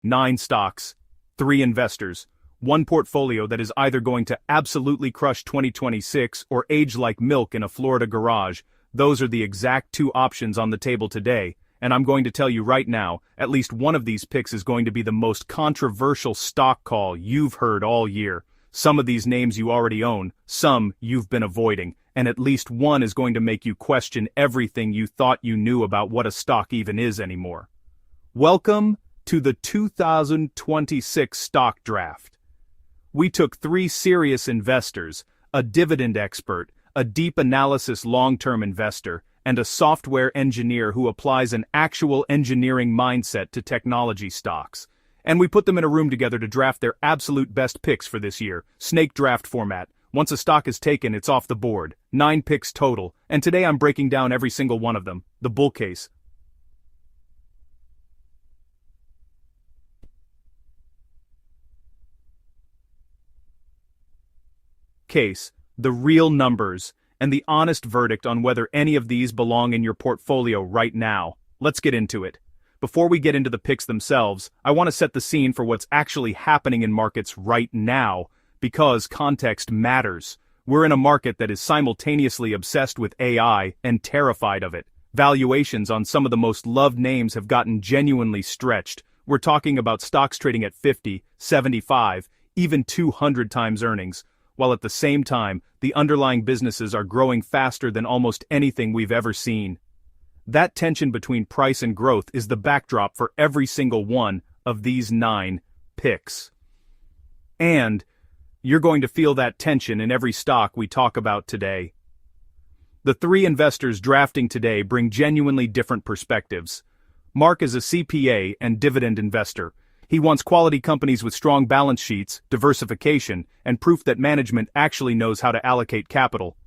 9 stocks, 3 investors, one portfolio that is either going to absolutely crush 2026 or age like milk in a Florida garage. Those are the exact 2 options on the table today, and I'm going to tell you right now, at least one of these picks is going to be the most controversial stock call you've heard all year. Some of these names you already own, some you've been avoiding, and at least one is going to make you question everything you thought you knew about what a stock even is anymore. Welcome to the 2026 stock draft. We took 3 serious investors, a dividend expert, a deep analysis long-term investor, and a software engineer who applies an actual engineering mindset to technology stocks. And we put them in a room together to draft their absolute best picks for this year, snake draft format. Once a stock is taken, it's off the board. 9 picks total, and today I'm breaking down every single one of them. The bull case. The real numbers, and the honest verdict on whether any of these belong in your portfolio right now. Let's get into it. Before we get into the picks themselves, I want to set the scene for what's actually happening in markets right now, because context matters. We're in a market that is simultaneously obsessed with AI and terrified of it. Valuations on some of the most loved names have gotten genuinely stretched. We're talking about stocks trading at 50, 75, even 200 times earnings, while at the same time, the underlying businesses are growing faster than almost anything we've ever seen. That tension between price and growth is the backdrop for every single one of these 9 picks. And you're going to feel that tension in every stock we talk about today. The 3 investors drafting today bring genuinely different perspectives. Mark is a CPA and dividend investor. He wants quality companies with strong balance sheets, diversification, and proof that management actually knows how to allocate capital.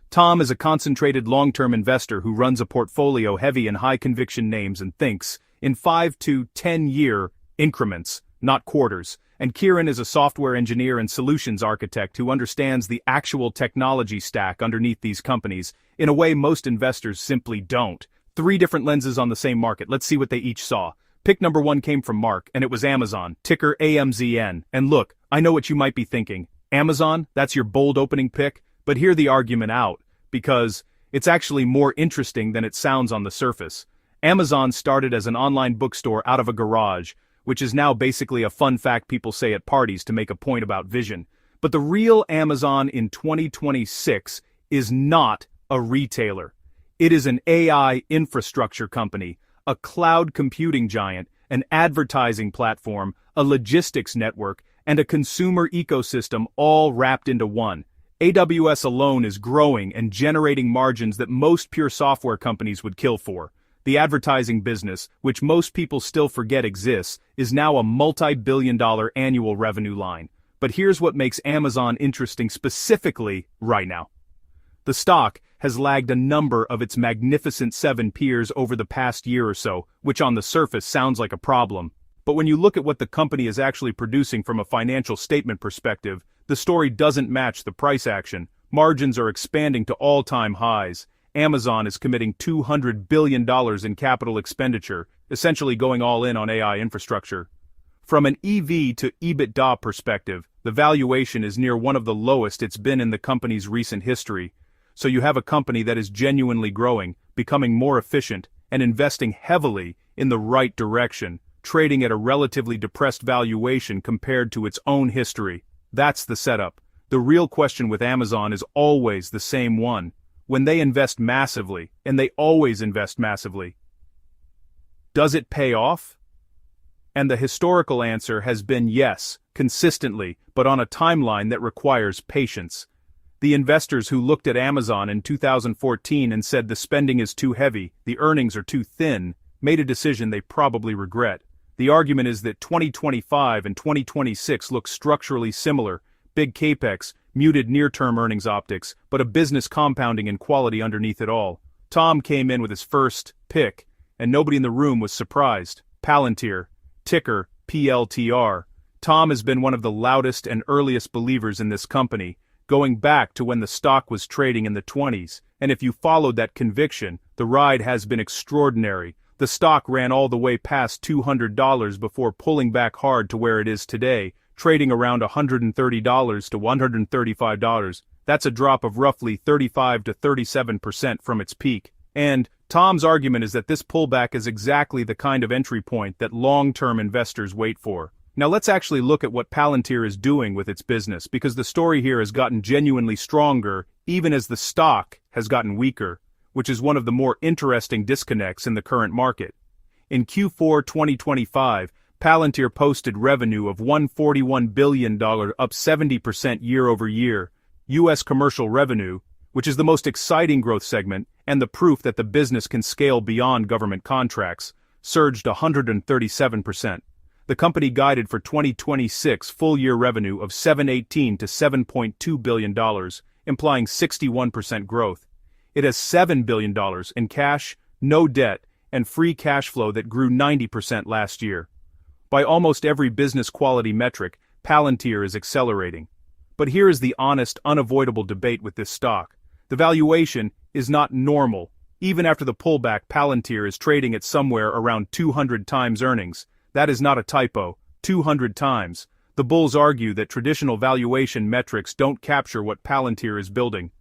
Tom is a concentrated long-term investor who runs a portfolio heavy in high-conviction names and thinks in 5 to 10-year increments, not quarters. And Kieran is a software engineer and solutions architect who understands the actual technology stack underneath these companies in a way most investors simply don't. 3 different lenses on the same market. Let's see what they each saw. Pick number 1 came from Mark, and it was Amazon, ticker AMZN. And look, I know what you might be thinking. Amazon, that's your bold opening pick? But hear the argument out, because it's actually more interesting than it sounds on the surface. Amazon started as an online bookstore out of a garage, which is now basically a fun fact people say at parties to make a point about vision. But the real Amazon in 2026 is not a retailer. It is an AI infrastructure company, a cloud computing giant, an advertising platform, a logistics network, and a consumer ecosystem all wrapped into one. AWS alone is growing and generating margins that most pure software companies would kill for. The advertising business, which most people still forget exists, is now a multi-billion-dollar annual revenue line. But here's what makes Amazon interesting specifically right now. The stock has lagged a number of its Magnificent 7 peers over the past year or so, which on the surface sounds like a problem. But when you look at what the company is actually producing from a financial statement perspective, the story doesn't match the price action. Margins are expanding to all-time highs. Amazon is committing $200 billion in capital expenditure, essentially going all in on AI infrastructure. From an EV to EBITDA perspective, the valuation is near one of the lowest it's been in the company's recent history. So you have a company that is genuinely growing, becoming more efficient, and investing heavily in the right direction, trading at a relatively depressed valuation compared to its own history. That's the setup. The real question with Amazon is always the same one. When they invest massively, and they always invest massively, does it pay off? And the historical answer has been yes, consistently, but on a timeline that requires patience. The investors who looked at Amazon in 2014 and said the spending is too heavy, the earnings are too thin, made a decision they probably regret. The argument is that 2025 and 2026 look structurally similar, big capex, muted near-term earnings optics, but a business compounding in quality underneath it all. Tom came in with his first pick, and nobody in the room was surprised. Palantir, ticker PLTR. Tom has been one of the loudest and earliest believers in this company, going back to when the stock was trading in the 20s, and if you followed that conviction, the ride has been extraordinary. The stock ran all the way past $200 before pulling back hard to where it is today, trading around $130 to $135. That's a drop of roughly 35 to 37% from its peak. And Tom's argument is that this pullback is exactly the kind of entry point that long-term investors wait for. Now let's actually look at what Palantir is doing with its business, because the story here has gotten genuinely stronger even as the stock has gotten weaker, which is one of the more interesting disconnects in the current market. In Q4 2025, Palantir posted revenue of $141 billion, up 70% year over year. U.S. commercial revenue, which is the most exciting growth segment and the proof that the business can scale beyond government contracts, surged 137%. The company guided for 2026 full-year revenue of $718 to $7.2 billion, implying 61% growth. It has $7 billion in cash, no debt, and free cash flow that grew 90% last year. By almost every business quality metric, Palantir is accelerating. But here is the honest, unavoidable debate with this stock. The valuation is not normal. Even after the pullback, Palantir is trading at somewhere around 200 times earnings. That is not a typo, 200 times. The bulls argue that traditional valuation metrics don't capture what Palantir is building.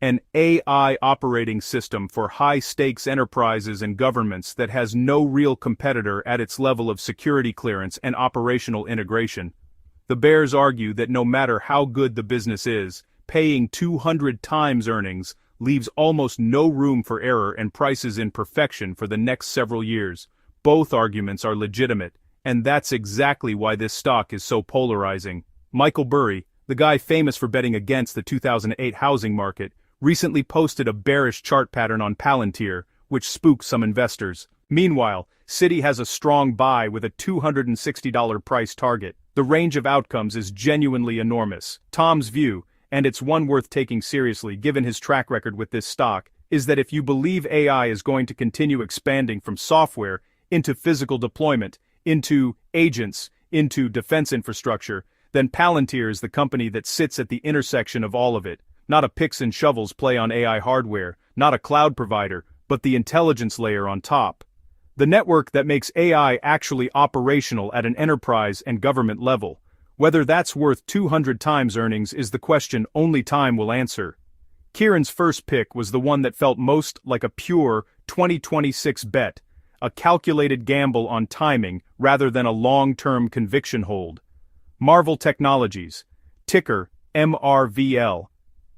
An AI operating system for high-stakes enterprises and governments that has no real competitor at its level of security clearance and operational integration. The bears argue that no matter how good the business is, paying 200 times earnings leaves almost no room for error and prices in perfection for the next several years. Both arguments are legitimate, and that's exactly why this stock is so polarizing. Michael Burry, the guy famous for betting against the 2008 housing market, recently posted a bearish chart pattern on Palantir, which spooked some investors. Meanwhile, Citi has a strong buy with a $260 price target. The range of outcomes is genuinely enormous. Tom's view, and it's one worth taking seriously given his track record with this stock, is that if you believe AI is going to continue expanding from software into physical deployment, into agents, into defense infrastructure, then Palantir is the company that sits at the intersection of all of it. Not a picks and shovels play on AI hardware, not a cloud provider, but the intelligence layer on top. The network that makes AI actually operational at an enterprise and government level. Whether that's worth 200 times earnings is the question only time will answer. Kieran's first pick was the one that felt most like a pure 2026 bet, a calculated gamble on timing rather than a long-term conviction hold. Marvell Technologies, ticker MRVL.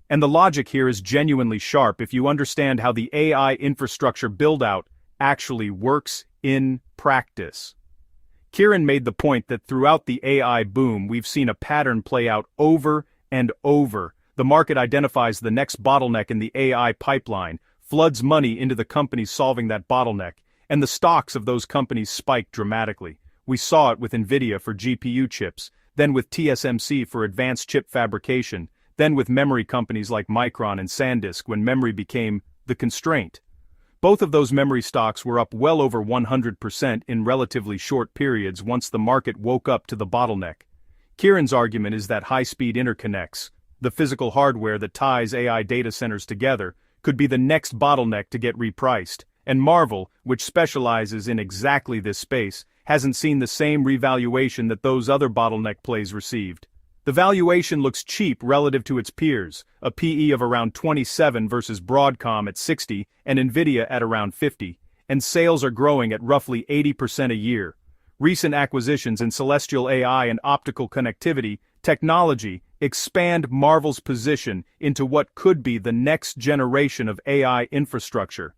And the logic here is genuinely sharp if you understand how the AI infrastructure build-out actually works in practice. Kieran made the point that throughout the AI boom we've seen a pattern play out over and over. The market identifies the next bottleneck in the AI pipeline, floods money into the companies solving that bottleneck, and the stocks of those companies spike dramatically. We saw it with NVIDIA for GPU chips, then with TSMC for advanced chip fabrication, then with memory companies like Micron and SanDisk when memory became the constraint. Both of those memory stocks were up well over 100% in relatively short periods once the market woke up to the bottleneck. Kieran's argument is that high-speed interconnects, the physical hardware that ties AI data centers together, could be the next bottleneck to get repriced, and Marvell, which specializes in exactly this space, hasn't seen the same revaluation that those other bottleneck plays received. The valuation looks cheap relative to its peers, a PE of around 27 versus Broadcom at 60 and NVIDIA at around 50, and sales are growing at roughly 80% a year. Recent acquisitions in celestial AI and optical connectivity technology expand Marvell's position into what could be the next generation of AI infrastructure.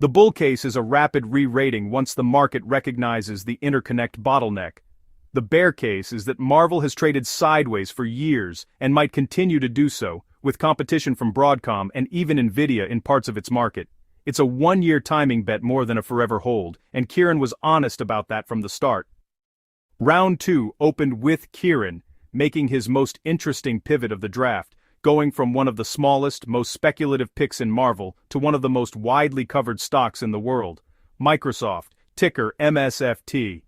The bull case is a rapid re-rating once the market recognizes the interconnect bottleneck. The bear case is that Marvell has traded sideways for years and might continue to do so, with competition from Broadcom and even NVIDIA in parts of its market. It's a one-year timing bet more than a forever hold, and Kieran was honest about that from the start. Round 2 opened with Kieran, making his most interesting pivot of the draft, going from one of the smallest, most speculative picks in Marvell to one of the most widely covered stocks in the world, Microsoft, ticker MSFT.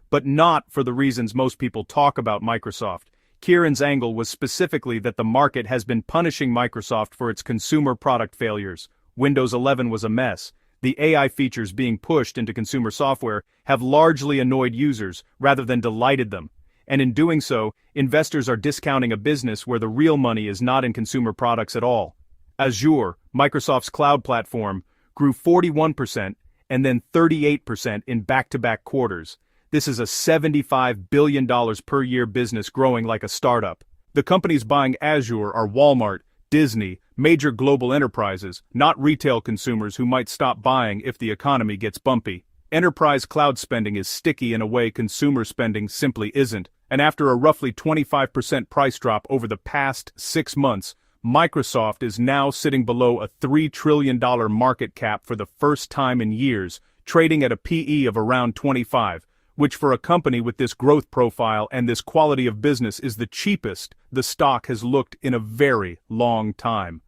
But not for the reasons most people talk about Microsoft. Kieran's angle was specifically that the market has been punishing Microsoft for its consumer product failures. Windows 11 was a mess. The AI features being pushed into consumer software have largely annoyed users rather than delighted them. And in doing so, investors are discounting a business where the real money is not in consumer products at all. Azure, Microsoft's cloud platform, grew 41% and then 38% in back-to-back quarters. This is a $75 billion per year business growing like a startup. The companies buying Azure are Walmart, Disney, major global enterprises, not retail consumers who might stop buying if the economy gets bumpy. Enterprise cloud spending is sticky in a way consumer spending simply isn't, and after a roughly 25% price drop over the past 6 months, Microsoft is now sitting below a $3 trillion market cap for the first time in years, trading at a PE of around 25, which for a company with this growth profile and this quality of business is the cheapest the stock has looked in a very long time.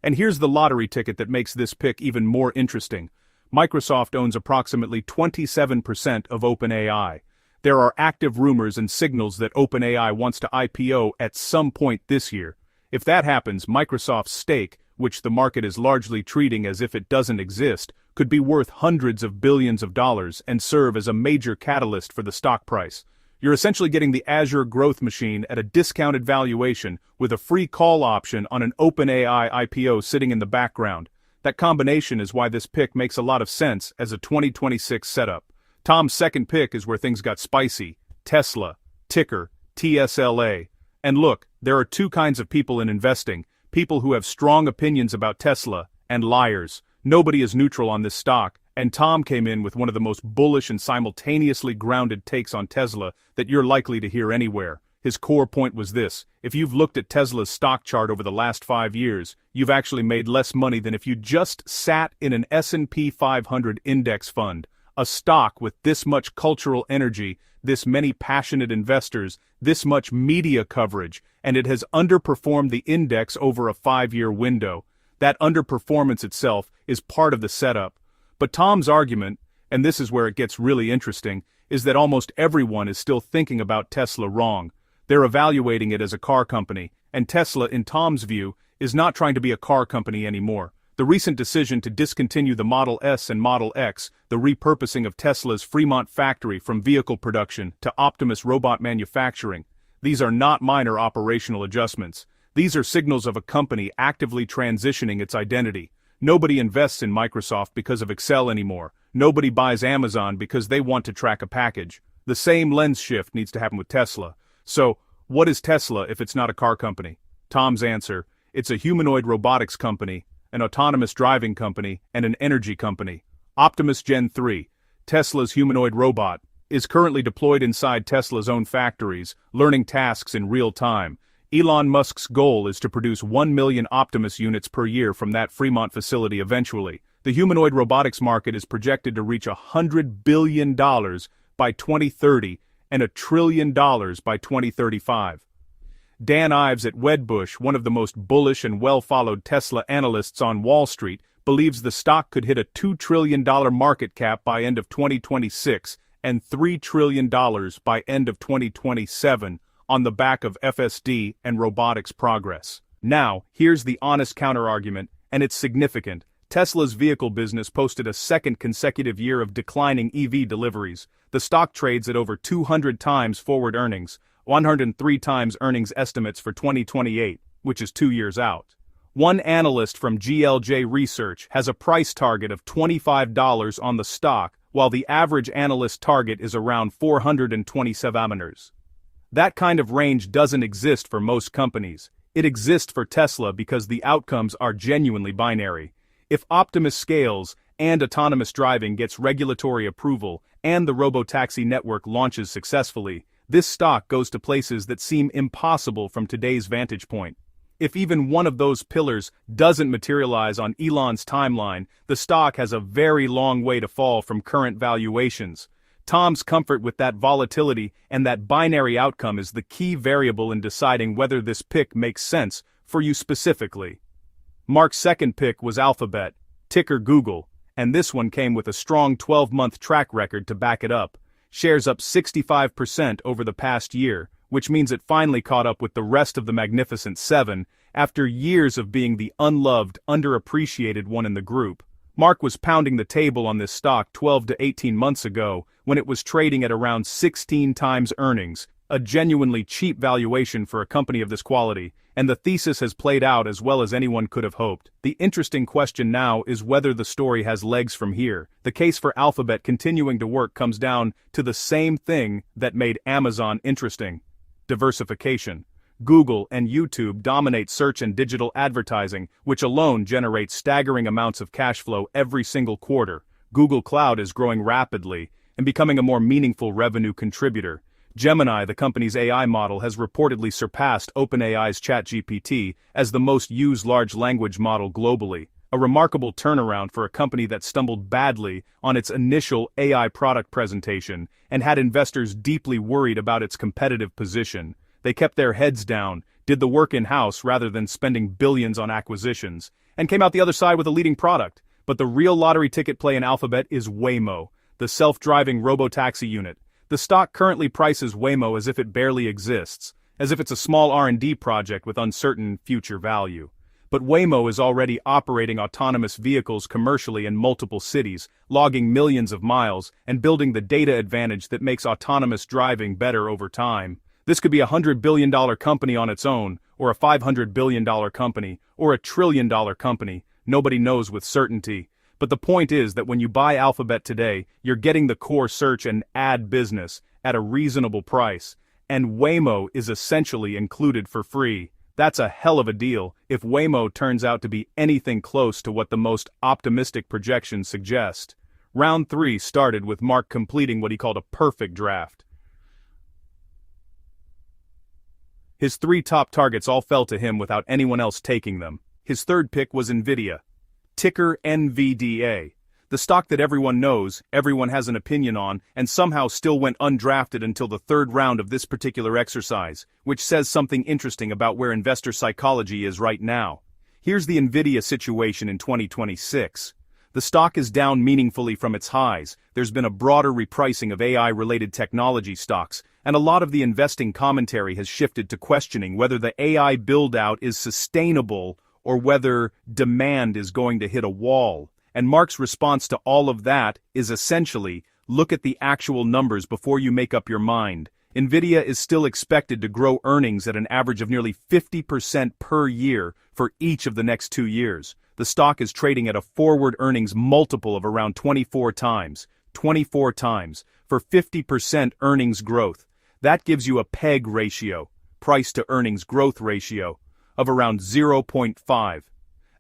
And here's the lottery ticket that makes this pick even more interesting. Microsoft owns approximately 27% of OpenAI. There are active rumors and signals that OpenAI wants to IPO at some point this year. If that happens, Microsoft's stake, which the market is largely treating as if it doesn't exist, could be worth hundreds of billions of dollars and serve as a major catalyst for the stock price. You're essentially getting the Azure growth machine at a discounted valuation with a free call option on an OpenAI IPO sitting in the background. That combination is why this pick makes a lot of sense as a 2026 setup. Tom's second pick is where things got spicy. Tesla, ticker TSLA. And look, there are two kinds of people in investing: people who have strong opinions about Tesla, and liars. Nobody is neutral on this stock, and Tom came in with one of the most bullish and simultaneously grounded takes on Tesla that you're likely to hear anywhere. His core point was this: if you've looked at Tesla's stock chart over the last 5 years, you've actually made less money than if you just sat in an S&P 500 index fund. A stock with this much cultural energy, this many passionate investors, this much media coverage, and it has underperformed the index over a 5-year window. That underperformance itself is part of the setup. But Tom's argument, and this is where it gets really interesting, is that almost everyone is still thinking about Tesla wrong. They're evaluating it as a car company, and Tesla, in Tom's view, is not trying to be a car company anymore. The recent decision to discontinue the Model S and Model X, the repurposing of Tesla's Fremont factory from vehicle production to Optimus robot manufacturing, these are not minor operational adjustments. These are signals of a company actively transitioning its identity. Nobody invests in Microsoft because of Excel anymore. Nobody buys Amazon because they want to track a package. The same lens shift needs to happen with Tesla. So, what is Tesla if it's not a car company? Tom's answer: it's a humanoid robotics company, an autonomous driving company, and an energy company. Optimus Gen 3, Tesla's humanoid robot, is currently deployed inside Tesla's own factories, learning tasks in real time. Elon Musk's goal is to produce 1 million Optimus units per year from that Fremont facility eventually. The humanoid robotics market is projected to reach $100 billion by 2030 and $1 trillion by 2035. Dan Ives at Wedbush, one of the most bullish and well-followed Tesla analysts on Wall Street, believes the stock could hit a $2 trillion market cap by end of 2026 and $3 trillion by end of 2027 on the back of FSD and robotics progress. Now, here's the honest counterargument, and it's significant. Tesla's vehicle business posted a second consecutive year of declining EV deliveries. The stock trades at over 200 times forward earnings, 103 times earnings estimates for 2028, which is 2 years out. One analyst from GLJ Research has a price target of $25 on the stock, while the average analyst target is around $427. That kind of range doesn't exist for most companies. It exists for Tesla because the outcomes are genuinely binary. If Optimus scales, and autonomous driving gets regulatory approval, and the robotaxi network launches successfully, this stock goes to places that seem impossible from today's vantage point. If even one of those pillars doesn't materialize on Elon's timeline, the stock has a very long way to fall from current valuations. Tom's comfort with that volatility and that binary outcome is the key variable in deciding whether this pick makes sense for you specifically. Mark's second pick was Alphabet, ticker Google, and this one came with a strong 12-month track record to back it up. Shares up 65% over the past year, which means it finally caught up with the rest of the Magnificent Seven after years of being the unloved, underappreciated one in the group. Mark was pounding the table on this stock 12 to 18 months ago when it was trading at around 16 times earnings, a genuinely cheap valuation for a company of this quality, and the thesis has played out as well as anyone could have hoped. The interesting question now is whether the story has legs from here. The case for Alphabet continuing to work comes down to the same thing that made Amazon interesting: diversification. Google and YouTube dominate search and digital advertising, which alone generates staggering amounts of cash flow every single quarter. Google Cloud is growing rapidly and becoming a more meaningful revenue contributor. Gemini, the company's AI model, has reportedly surpassed OpenAI's ChatGPT as the most used large language model globally, a remarkable turnaround for a company that stumbled badly on its initial AI product presentation and had investors deeply worried about its competitive position. They kept their heads down, did the work in-house rather than spending billions on acquisitions, and came out the other side with a leading product. But the real lottery ticket play in Alphabet is Waymo, the self-driving robotaxi unit. The stock currently prices Waymo as if it barely exists, as if it's a small R&D project with uncertain future value. But Waymo is already operating autonomous vehicles commercially in multiple cities, logging millions of miles, and building the data advantage that makes autonomous driving better over time. This could be a $100 billion company on its own, or a $500 billion company, or a $1 trillion company. Nobody knows with certainty. But the point is that when you buy Alphabet today, you're getting the core search and ad business at a reasonable price, and Waymo is essentially included for free. That's a hell of a deal if Waymo turns out to be anything close to what the most optimistic projections suggest. Round 3 started with Mark completing what he called a perfect draft. His 3 top targets all fell to him without anyone else taking them. His third pick was NVIDIA. Ticker NVDA. The stock that everyone knows, everyone has an opinion on, and somehow still went undrafted until the third round of this particular exercise, which says something interesting about where investor psychology is right now. Here's the NVIDIA situation in 2026. The stock is down meaningfully from its highs. There's been a broader repricing of AI-related technology stocks, and a lot of the investing commentary has shifted to questioning whether the AI build-out is sustainable or whether demand is going to hit a wall. And Mark's response to all of that is essentially, look at the actual numbers before you make up your mind. NVIDIA is still expected to grow earnings at an average of nearly 50% per year for each of the next 2 years. The stock is trading at a forward earnings multiple of around 24 times. 24 times for 50% earnings growth. That gives you a PEG ratio, price to earnings growth ratio, of around 0.5.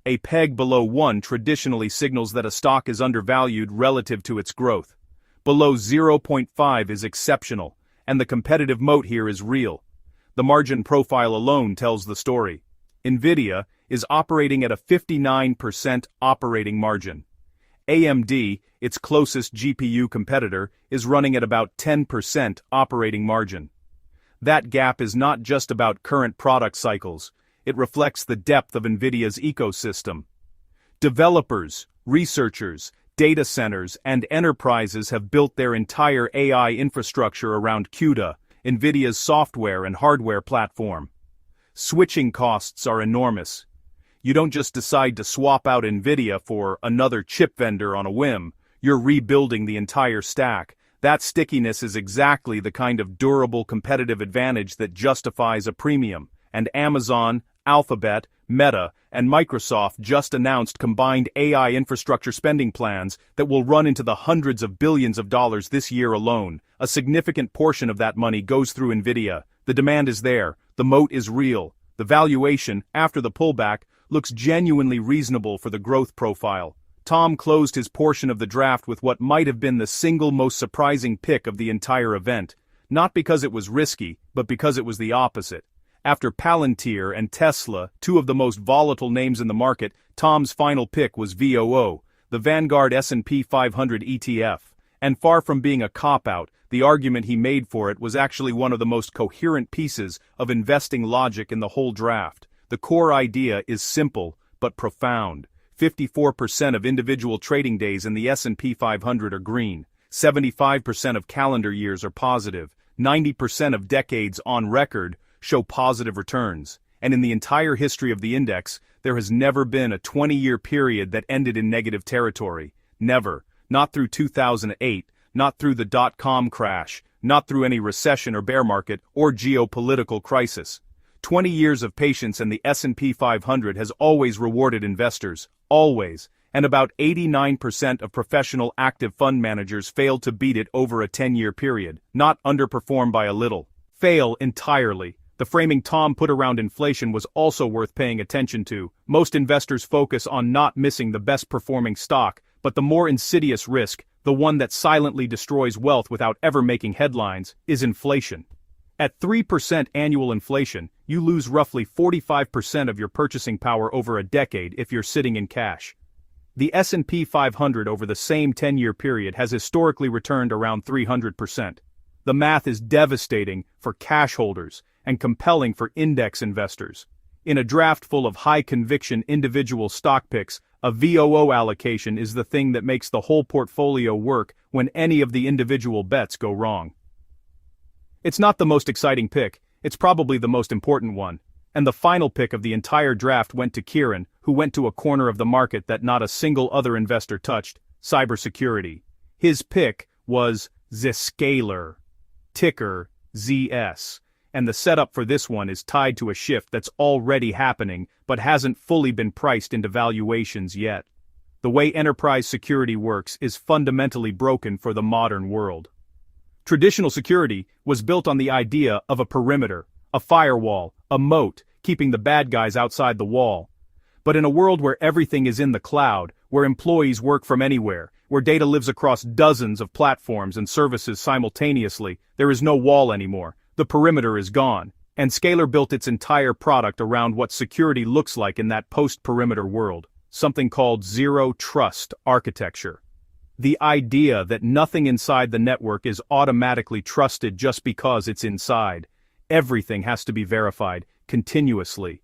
A PEG below 1 traditionally signals that a stock is undervalued relative to its growth. Below 0.5 is exceptional, and the competitive moat here is real. The margin profile alone tells the story. NVIDIA is operating at a 59% operating margin. AMD, its closest GPU competitor, is running at about 10% operating margin. That gap is not just about current product cycles, it reflects the depth of NVIDIA's ecosystem. Developers, researchers, data centers, and enterprises have built their entire AI infrastructure around CUDA, NVIDIA's software and hardware platform. Switching costs are enormous. You don't just decide to swap out NVIDIA for another chip vendor on a whim, you're rebuilding the entire stack. That stickiness is exactly the kind of durable competitive advantage that justifies a premium, and Amazon, Alphabet, Meta, and Microsoft just announced combined AI infrastructure spending plans that will run into the hundreds of billions of dollars this year alone. A significant portion of that money goes through NVIDIA. The demand is there, the moat is real, the valuation, after the pullback, looks genuinely reasonable for the growth profile. Tom closed his portion of the draft with what might have been the single most surprising pick of the entire event, not because it was risky, but because it was the opposite. After Palantir and Tesla, 2 of the most volatile names in the market, Tom's final pick was VOO, the Vanguard S&P 500 ETF. And far from being a cop-out, the argument he made for it was actually one of the most coherent pieces of investing logic in the whole draft. The core idea is simple, but profound. 54% of individual trading days in the S&P 500 are green. 75% of calendar years are positive. 90% of decades on record show positive returns. And in the entire history of the index, There has never been a 20-year period that ended in negative territory. Never. Not through 2008, not through the dot-com crash, not through any recession or bear market or geopolitical crisis. 20 years of patience and the S&P 500 has always rewarded investors, always, and about 89% of professional active fund managers failed to beat it over a 10-year period, not underperform by a little. Fail entirely. The framing Tom put around inflation was also worth paying attention to. Most investors focus on not missing the best performing stock, but the more insidious risk, the one that silently destroys wealth without ever making headlines, is inflation. At 3% annual inflation, you lose roughly 45% of your purchasing power over a decade if you're sitting in cash. The S&P 500 over the same 10-year period has historically returned around 300%. The math is devastating for cash holders and compelling for index investors. In a draft full of high-conviction individual stock picks, a VOO allocation is the thing that makes the whole portfolio work when any of the individual bets go wrong. It's not the most exciting pick, it's probably the most important one. And the final pick of the entire draft went to Kieran, who went to a corner of the market that not a single other investor touched: cybersecurity. His pick was Zscaler, ticker ZS, and the setup for this one is tied to a shift that's already happening but hasn't fully been priced into valuations yet. The way enterprise security works is fundamentally broken for the modern world. Traditional security was built on the idea of a perimeter, a firewall, a moat, keeping the bad guys outside the wall. But in a world where everything is in the cloud, where employees work from anywhere, where data lives across dozens of platforms and services simultaneously, there is no wall anymore. The perimeter is gone, and Scalar built its entire product around what security looks like in that post-perimeter world, something called Zero Trust architecture. The idea that nothing inside the network is automatically trusted just because it's inside. Everything has to be verified, continuously.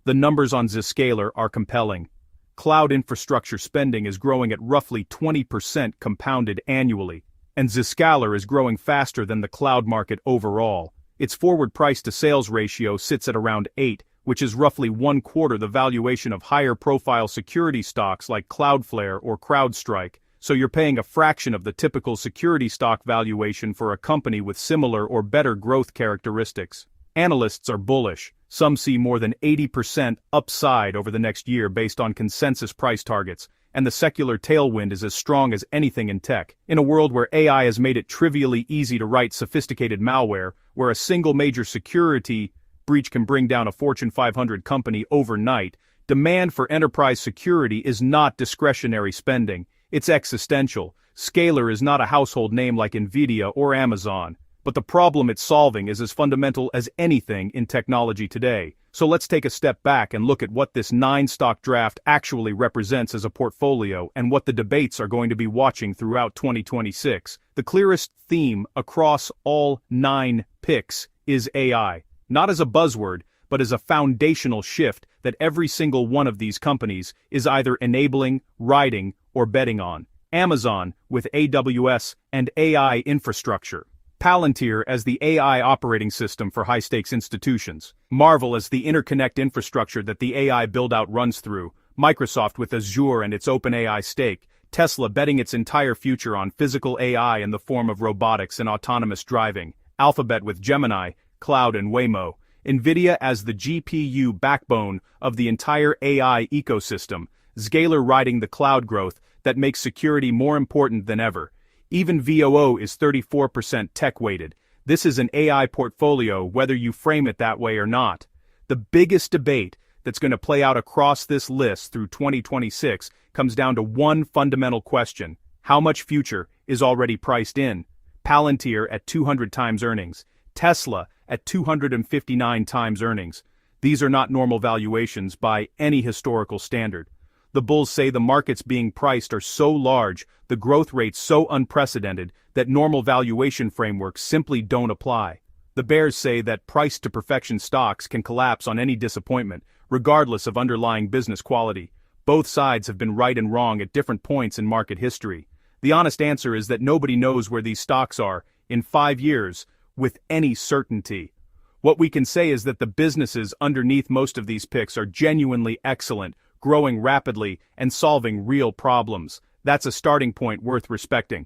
The numbers on Zscaler are compelling. Cloud infrastructure spending is growing at roughly 20% compounded annually, and Zscaler is growing faster than the cloud market overall. Its forward price-to-sales ratio sits at around 8, which is roughly 1/4 the valuation of higher-profile security stocks like Cloudflare or CrowdStrike, so you're paying a fraction of the typical security stock valuation for a company with similar or better growth characteristics. Analysts are bullish. Some see more than 80% upside over the next year based on consensus price targets, and the secular tailwind is as strong as anything in tech. In a world where AI has made it trivially easy to write sophisticated malware, where a single major security breach can bring down a Fortune 500 company overnight, demand for enterprise security is not discretionary spending, it's existential. Scalar is not a household name like Nvidia or Amazon, but the problem it's solving is as fundamental as anything in technology today. So let's take a step back and look at what this 9-stock draft actually represents as a portfolio and what the debates are going to be watching throughout 2026. The clearest theme across all 9 picks is AI, not as a buzzword, but as a foundational shift that every single one of these companies is either enabling, riding, or betting on. Amazon with AWS and AI infrastructure. Palantir as the AI operating system for high-stakes institutions. Marvel as the interconnect infrastructure that the AI build-out runs through. Microsoft with Azure and its OpenAI stake. Tesla betting its entire future on physical AI in the form of robotics and autonomous driving. Alphabet with Gemini, Cloud and Waymo. Nvidia as the GPU backbone of the entire AI ecosystem. Scalar riding the cloud growth that makes security more important than ever. Even VOO is 34% tech-weighted. This is an AI portfolio whether you frame it that way or not. The biggest debate that's going to play out across this list through 2026 comes down to one fundamental question: how much future is already priced in? Palantir at 200 times earnings. Tesla at 259 times earnings. These are not normal valuations by any historical standard. The bulls say the markets being priced are so large, the growth rates so unprecedented, that normal valuation frameworks simply don't apply. The bears say that price-to-perfection stocks can collapse on any disappointment, regardless of underlying business quality. Both sides have been right and wrong at different points in market history. The honest answer is that nobody knows where these stocks are, in 5 years, with any certainty. What we can say is that the businesses underneath most of these picks are genuinely excellent, growing rapidly, and solving real problems. That's a starting point worth respecting.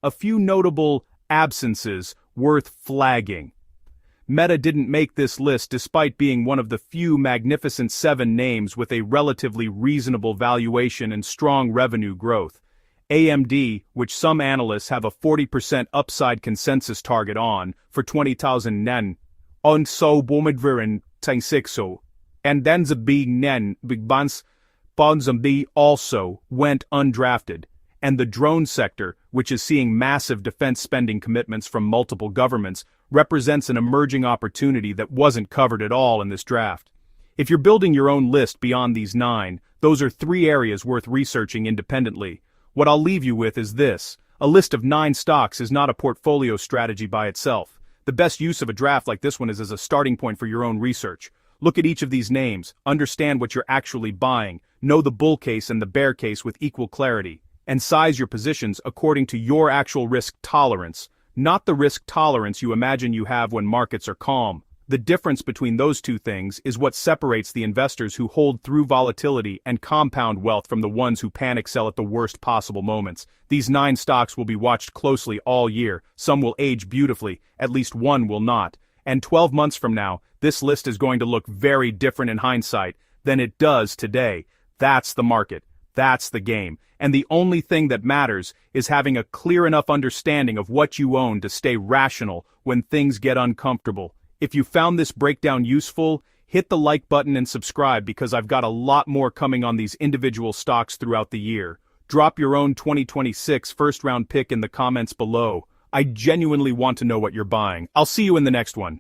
A few notable absences worth flagging. Meta didn't make this list despite being one of the few Magnificent Seven names with a relatively reasonable valuation and strong revenue growth. AMD, which some analysts have a 40% upside consensus target on for 20,000 yen, on so bomidvirin so. And then the big nen big bonds also went undrafted. And the drone sector, which is seeing massive defense spending commitments from multiple governments, represents an emerging opportunity that wasn't covered at all in this draft. If you're building your own list beyond these 9, those are 3 areas worth researching independently. What I'll leave you with is this: a list of 9 stocks is not a portfolio strategy by itself. The best use of a draft like this one is as a starting point for your own research. Look at each of these names, understand what you're actually buying, know the bull case and the bear case with equal clarity, and size your positions according to your actual risk tolerance, not the risk tolerance you imagine you have when markets are calm. The difference between those two things is what separates the investors who hold through volatility and compound wealth from the ones who panic sell at the worst possible moments. These 9 stocks will be watched closely all year, some will age beautifully, at least one will not. And 12 months from now, this list is going to look very different in hindsight than it does today. That's the market. That's the game. And the only thing that matters is having a clear enough understanding of what you own to stay rational when things get uncomfortable. If you found this breakdown useful, hit the like button and subscribe because I've got a lot more coming on these individual stocks throughout the year. Drop your own 2026 first round pick in the comments below. I genuinely want to know what you're buying. I'll see you in the next one.